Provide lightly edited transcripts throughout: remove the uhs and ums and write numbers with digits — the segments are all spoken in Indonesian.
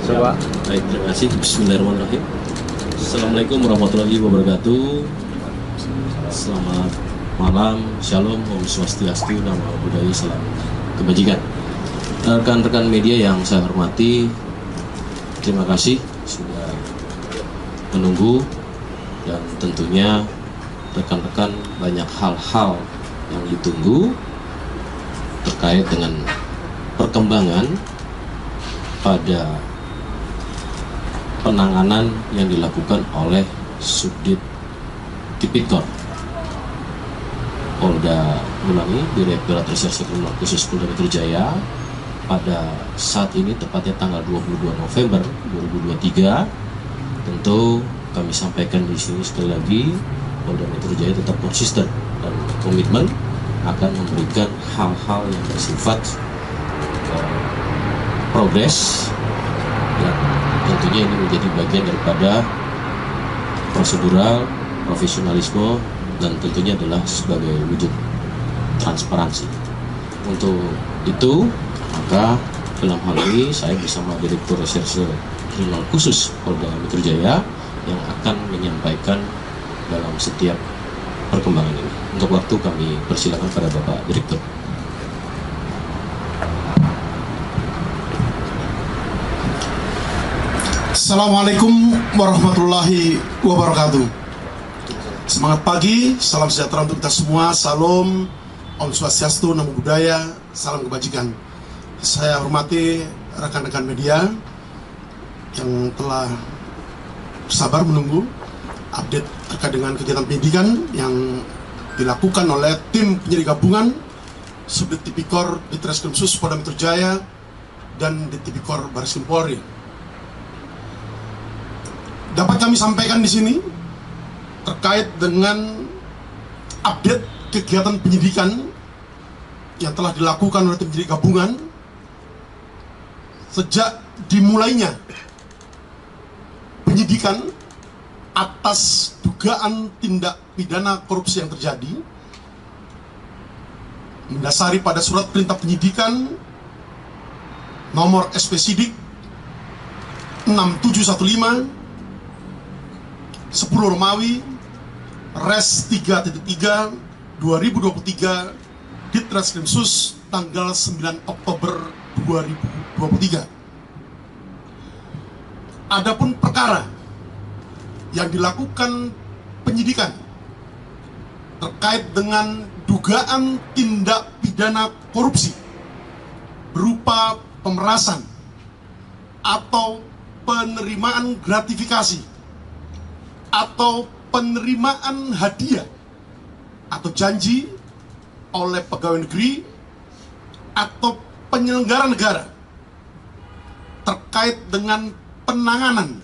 Coba. Baik, terima kasih. Bismillahirrahmanirrahim. Assalamualaikum warahmatullahi wabarakatuh. Selamat malam, shalom, om swastiastu, namo buddhaya, salam kebajikan. Rekan-rekan media yang saya hormati, terima kasih sudah menunggu, dan tentunya rekan-rekan banyak hal-hal yang ditunggu terkait dengan perkembangan pada penanganan yang dilakukan oleh Subdit Tipikor Polda Ulangi Direktorat Reserse Kriminal Khusus Polda Metro Jaya pada saat ini, tepatnya tanggal 22 November 2023. Tentu kami sampaikan di sini sekali lagi, Polda Metro Jaya tetap konsisten dan komitmen akan memberikan hal-hal yang bersifat progres, yang tentunya ini menjadi bagian daripada prosedural, profesionalisme, dan tentunya adalah sebagai wujud transparansi. Untuk itu, maka dalam hal ini saya bersama Direktur Reserse Kriminal Khusus Polda Metro Jaya yang akan menyampaikan dalam setiap perkembangan ini. Untuk waktu kami persilakan pada Bapak Direktur. Assalamualaikum warahmatullahi wabarakatuh. Semangat pagi, salam sejahtera untuk kita semua. Salam, om swastiastu, namo buddhaya, salam kebajikan. Saya hormati rekan-rekan media yang telah sabar menunggu update terkait dengan kegiatan penyidikan yang dilakukan oleh tim penyidik gabungan Subdit Tipikor Ditreskrim Sus Polda Metro Jaya dan di Tipikor Barreskrim Polri. Dapat kami sampaikan di sini terkait dengan update kegiatan penyidikan yang telah dilakukan oleh tim penyidik gabungan sejak dimulainya penyidikan atas dugaan tindak pidana korupsi yang terjadi, mendasari pada surat perintah penyidikan nomor SP Sidik 6715 10 Romawi Res 3.3 2023 Ditreskrim Sus tanggal 9 Oktober 2023. Adapun perkara yang dilakukan penyidikan terkait dengan dugaan tindak pidana korupsi berupa pemerasan atau penerimaan gratifikasi atau penerimaan hadiah atau janji oleh pegawai negeri atau penyelenggara negara terkait dengan penanganan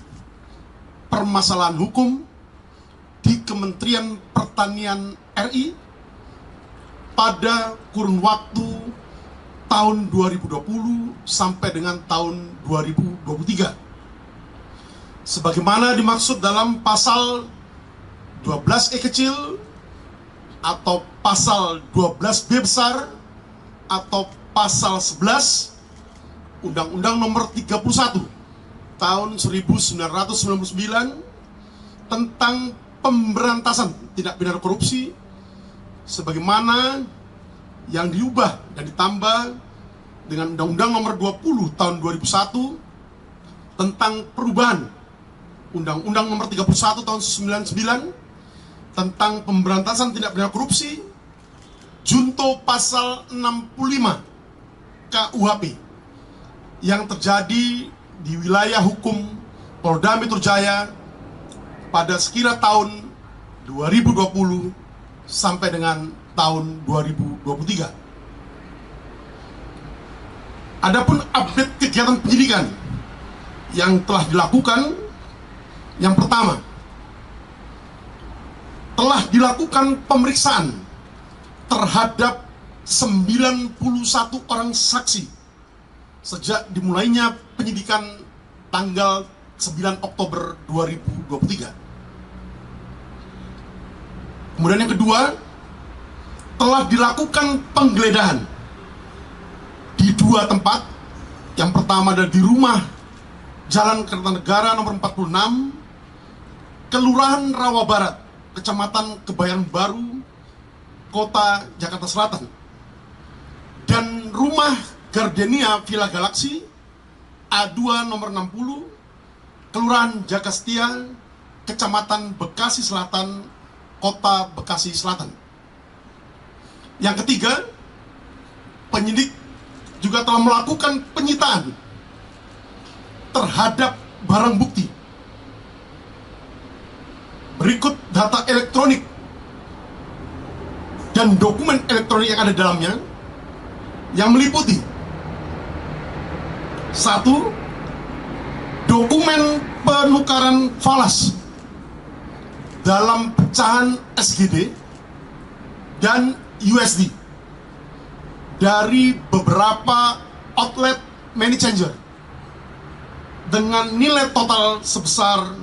permasalahan hukum di Kementerian Pertanian RI pada kurun waktu tahun 2020 sampai dengan tahun 2023. Sebagaimana dimaksud dalam pasal 12E kecil atau pasal 12B besar atau pasal 11 Undang-Undang Nomor 31 tahun 1999 tentang pemberantasan tindak pidana korupsi, sebagaimana yang diubah dan ditambah dengan Undang-Undang Nomor 20 tahun 2001 tentang perubahan Undang-Undang Nomor 31 tahun 1999 tentang pemberantasan tindak pidana korupsi, junto pasal 65 KUHP yang terjadi di wilayah hukum Polda Metro Jaya pada sekira tahun 2020 sampai dengan tahun 2023. Adapun update kegiatan penyidikan yang telah dilakukan, yang pertama, telah dilakukan pemeriksaan terhadap 91 orang saksi sejak dimulainya penyidikan tanggal 9 Oktober 2023. Kemudian yang kedua, telah dilakukan penggeledahan di dua tempat. Yang pertama adalah di rumah Jalan Kertanegara nomor 46, Kelurahan Rawa Barat, Kecamatan Kebayoran Baru, Kota Jakarta Selatan. Dan rumah Gardenia Villa Galaxy A2 nomor 60, Kelurahan Jagastia, Kecamatan Bekasi Selatan, Kota Bekasi Selatan. Yang ketiga, penyidik juga telah melakukan penyitaan terhadap barang bukti. Berikut data elektronik dan dokumen elektronik yang ada di dalamnya, yang meliputi: 1. Dokumen penukaran falas dalam pecahan SGD dan USD dari beberapa outlet money changer dengan nilai total sebesar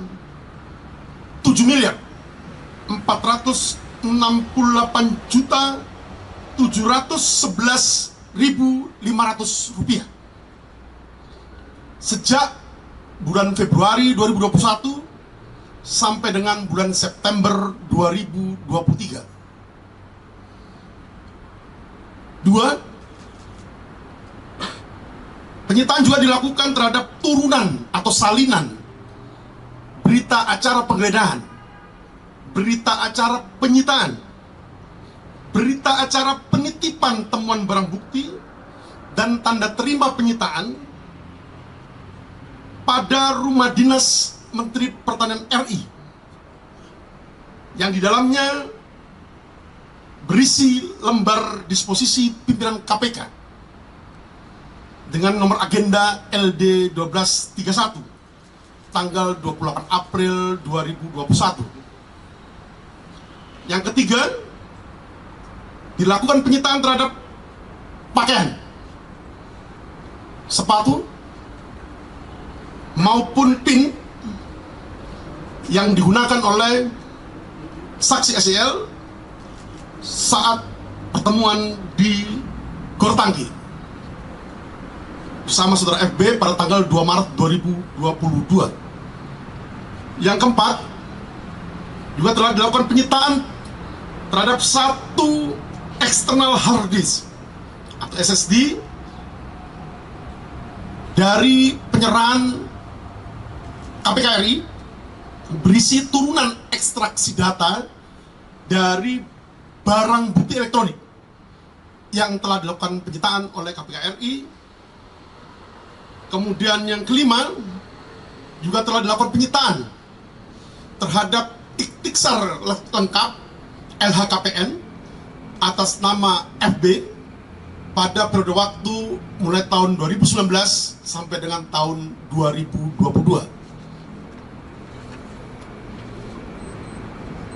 7.468.711.500 rupiah sejak bulan Februari 2021 sampai dengan bulan September 2023. 2. Penyitaan juga dilakukan terhadap turunan atau salinan berita acara penggeledahan, berita acara penyitaan, berita acara penitipan temuan barang bukti, dan tanda terima penyitaan pada rumah dinas Menteri Pertanian RI, yang di dalamnya berisi lembar disposisi pimpinan KPK dengan nomor agenda LD 1231 tanggal 28 April 2021. Yang ketiga, dilakukan penyitaan terhadap pakaian, sepatu, maupun pin yang digunakan oleh saksi SEL saat pertemuan di Gor Tangki bersama saudara FB pada tanggal 2 Maret 2022. Yang keempat, juga telah dilakukan penyitaan terhadap 1 external hard disk atau SSD dari penyerahan KPK RI, berisi turunan ekstraksi data dari barang bukti elektronik yang telah dilakukan penyitaan oleh KPK RI. Kemudian yang kelima, juga telah dilakukan penyitaan terhadap iktiksar lengkap LHKPN atas nama FB pada periode waktu mulai tahun 2019 sampai dengan tahun 2022.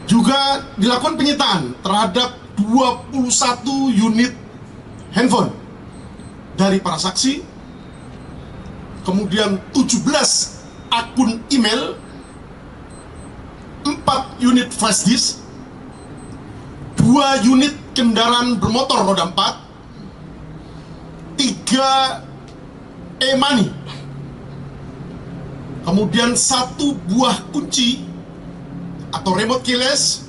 Juga dilakukan penyitaan terhadap 21 unit handphone dari para saksi, kemudian 17 akun email, 4 unit flash disk, 2 unit kendaraan bermotor roda 4, 3 e-money, kemudian 1 buah kunci atau remote keyless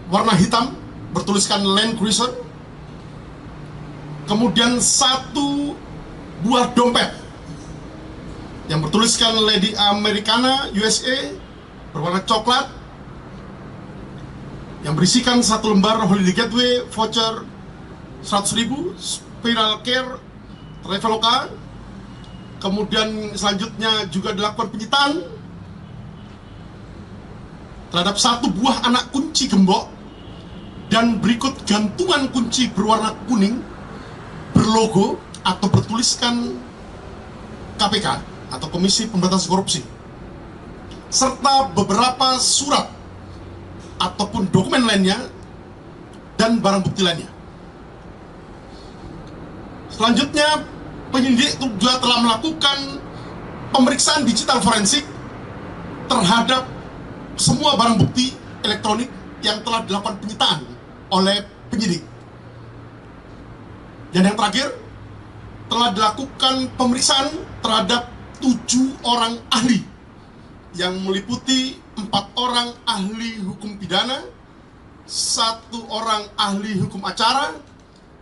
warna hitam bertuliskan Land Cruiser, kemudian 1 buah dompet yang bertuliskan Lady Americana USA berwarna coklat yang berisikan 1 lembar Holiday Gateway voucher 100.000, Spiral Care, Traveloka. Kemudian selanjutnya juga dilakukan penyitaan terhadap 1 buah anak kunci gembok dan berikut gantungan kunci berwarna kuning berlogo atau bertuliskan KPK atau Komisi Pemberantasan Korupsi, serta beberapa surat ataupun dokumen lainnya dan barang bukti lainnya. Selanjutnya, penyidik juga telah melakukan pemeriksaan digital forensik terhadap semua barang bukti elektronik yang telah dilakukan penyitaan oleh penyidik. Dan yang terakhir, telah dilakukan pemeriksaan terhadap 7 orang ahli yang meliputi 4 orang ahli hukum pidana, 1 orang ahli hukum acara,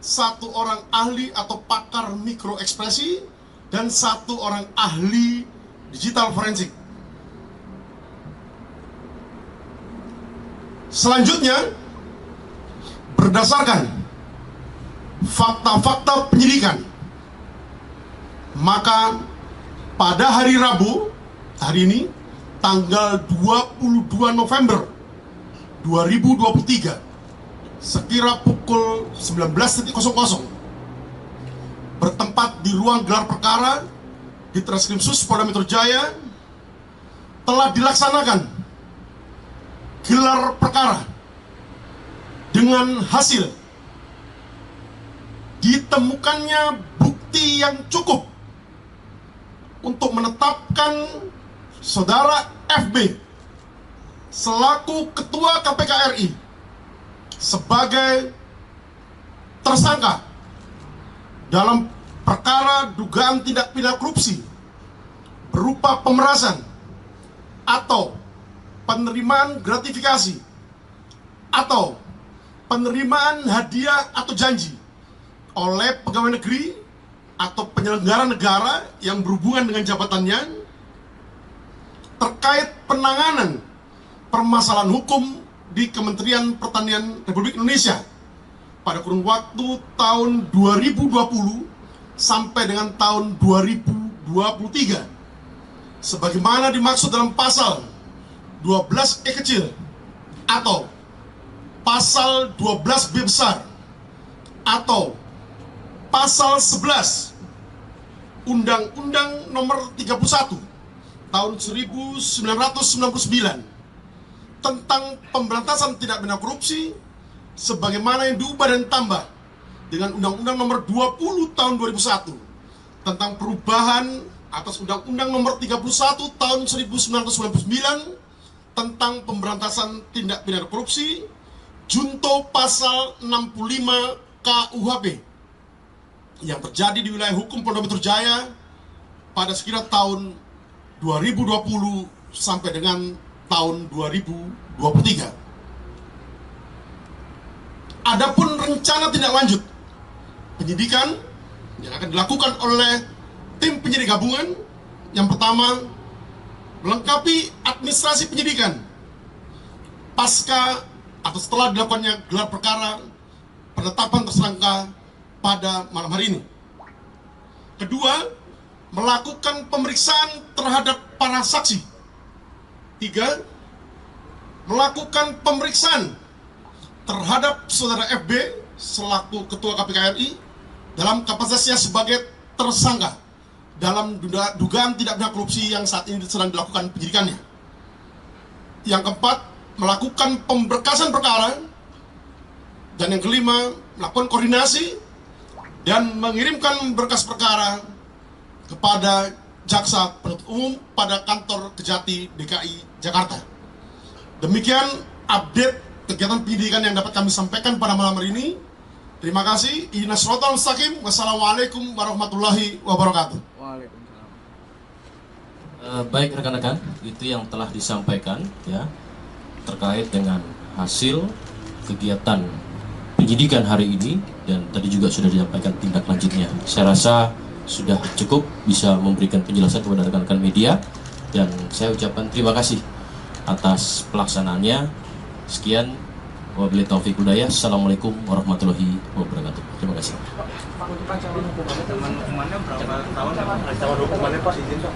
1 orang ahli atau pakar mikroekspresi, dan 1 orang ahli digital forensik. Selanjutnya, berdasarkan fakta-fakta penyidikan, maka pada hari Rabu, hari ini, tanggal 22 November 2023, sekira pukul 19.00, bertempat di ruang gelar perkara di Treskrimsus Polda Metro Jaya, telah dilaksanakan gelar perkara dengan hasil ditemukannya bukti yang cukup untuk menetapkan saudara FB selaku Ketua KPK RI sebagai tersangka dalam perkara dugaan tindak pidana korupsi berupa pemerasan atau penerimaan gratifikasi atau penerimaan hadiah atau janji oleh pegawai negeri atau penyelenggara negara yang berhubungan dengan jabatannya terkait penanganan permasalahan hukum di Kementerian Pertanian Republik Indonesia pada kurun waktu tahun 2020 sampai dengan tahun 2023 sebagaimana dimaksud dalam pasal 12E kecil atau pasal 12B besar atau pasal 11 Undang-Undang Nomor 31 tahun 1999 tentang pemberantasan tindak pidana korupsi sebagaimana yang diubah dan ditambah dengan Undang-Undang Nomor 20 tahun 2001 tentang perubahan atas Undang-Undang Nomor 31 tahun 1999 tentang pemberantasan tindak pidana korupsi, junto pasal 65 KUHP yang terjadi di wilayah hukum Polda Metro Jaya pada sekira tahun 2020 sampai dengan tahun 2023. Adapun rencana tindak lanjut penyidikan yang akan dilakukan oleh tim penyidik gabungan, yang pertama, melengkapi administrasi penyidikan pasca atau setelah dilakukannya gelar perkara penetapan tersangka pada malam hari ini. Kedua, melakukan pemeriksaan terhadap para saksi. 3, melakukan pemeriksaan terhadap saudara FB selaku Ketua KPK RI dalam kapasitasnya sebagai tersangka dalam dugaan tindak pidana korupsi yang saat ini sedang dilakukan penyidikannya. Yang keempat, melakukan pemberkasan perkara. Dan yang kelima, melakukan koordinasi dan mengirimkan berkas perkara kepada Jaksa Penuntut Umum pada kantor Kejati DKI Jakarta. Demikian update kegiatan penyidikan yang dapat kami sampaikan pada malam hari ini. Terima kasih. Wassalamualaikum warahmatullahi wabarakatuh. Waalaikumsalam. Baik rekan-rekan, itu yang telah disampaikan ya terkait dengan hasil kegiatan penyidikan hari ini, dan tadi juga sudah disampaikan tindak lanjutnya. Saya rasa sudah cukup bisa memberikan penjelasan kepada rekan-rekan media, dan saya ucapkan terima kasih atas pelaksanaannya. Sekian, wabillahi taufiq wal hidayah. Assalamualaikum warahmatullahi wabarakatuh. Terima kasih. Pak, untuk ancaman hukumannya berapa tahun? Ancaman hukumannya Pak, izin Pak.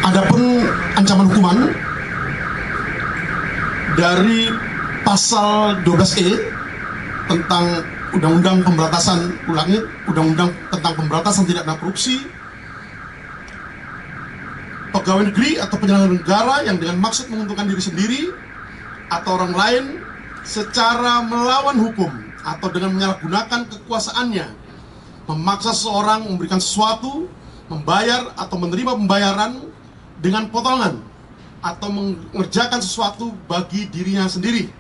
Adapun ancaman hukuman dari pasal 12E tentang Undang-Undang Pemberantasan Tindak Pidana Korupsi, pegawai negeri atau penyelenggara negara yang dengan maksud menguntungkan diri sendiri atau orang lain secara melawan hukum atau dengan menyalahgunakan kekuasaannya memaksa seseorang memberikan sesuatu, membayar atau menerima pembayaran dengan potongan atau mengerjakan sesuatu bagi dirinya sendiri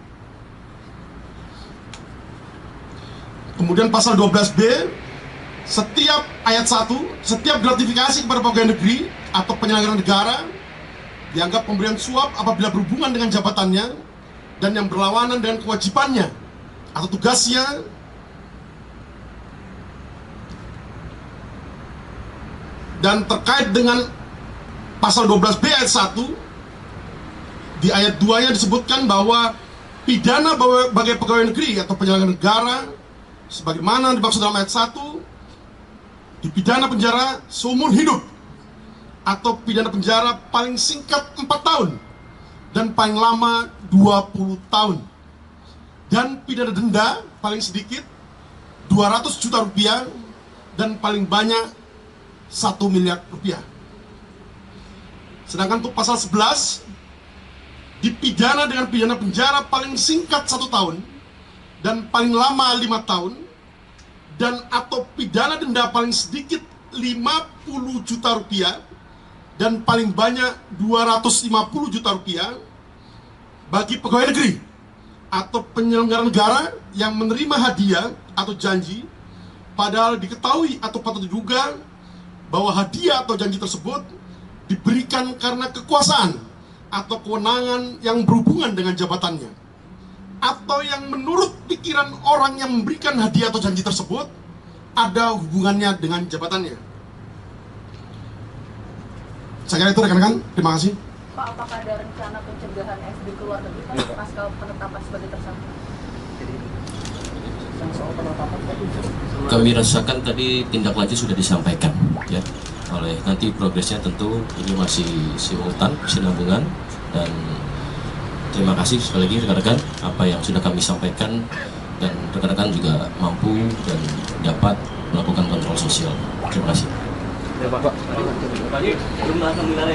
Kemudian pasal 12B, setiap ayat 1, setiap gratifikasi kepada pegawai negeri atau penyelenggara negara dianggap pemberian suap apabila berhubungan dengan jabatannya dan yang berlawanan dengan kewajibannya atau tugasnya. Dan terkait dengan pasal 12B ayat 1, di ayat 2-nya disebutkan bahwa pidana bagi pegawai negeri atau penyelenggara negara sebagaimana dimaksud dalam ayat 1 dipidana penjara seumur hidup atau pidana penjara paling singkat 4 tahun dan paling lama 20 tahun, dan pidana denda paling sedikit 200 juta rupiah dan paling banyak 1 miliar rupiah. Sedangkan untuk pasal 11 dipidana dengan pidana penjara paling singkat 1 tahun dan paling lama 5 tahun, dan atau pidana denda paling sedikit 50 juta rupiah dan paling banyak 250 juta rupiah bagi pegawai negeri atau penyelenggara negara yang menerima hadiah atau janji padahal diketahui atau patut diduga bahwa hadiah atau janji tersebut diberikan karena kekuasaan atau kewenangan yang berhubungan dengan jabatannya, atau yang menurut pikiran orang yang memberikan hadiah atau janji tersebut ada hubungannya dengan jabatannya. Saya kira itu rekan-rekan, terima kasih. Pak, apakah ada rencana pencegahan FB keluar negeri pasca penetapan sebagai tersangka? Kami rasakan tadi tindak lanjut sudah disampaikan ya oleh, nanti progresnya tentu ini masih simultan, kesinambungan, dan terima kasih sekali lagi rekan-rekan apa yang sudah kami sampaikan, dan rekan-rekan juga mampu dan dapat melakukan kontrol sosial. Terima kasih. Ya Pak. Pak, jumlah nominal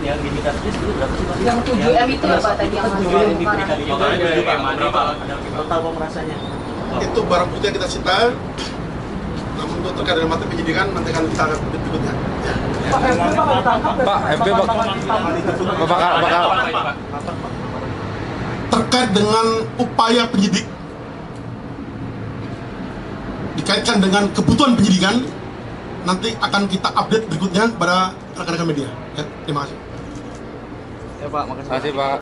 yang diminta itu berapa sih Pak? Yang 7M itu ya Pak tadi yang yang diberikan berapa total pemerasanya? Itu barang bukti yang kita sita. Namun untuk terkait dengan materi penyidikan nanti akan kita akan berikutnya. Ya. Pak, FB bakal Terkait dengan upaya penyidik dikaitkan dengan kebutuhan penyidikan, nanti akan kita update berikutnya kepada rekan-rekan media. Ya, terima kasih. Ya Pak, makasih. Terima kasih Pak.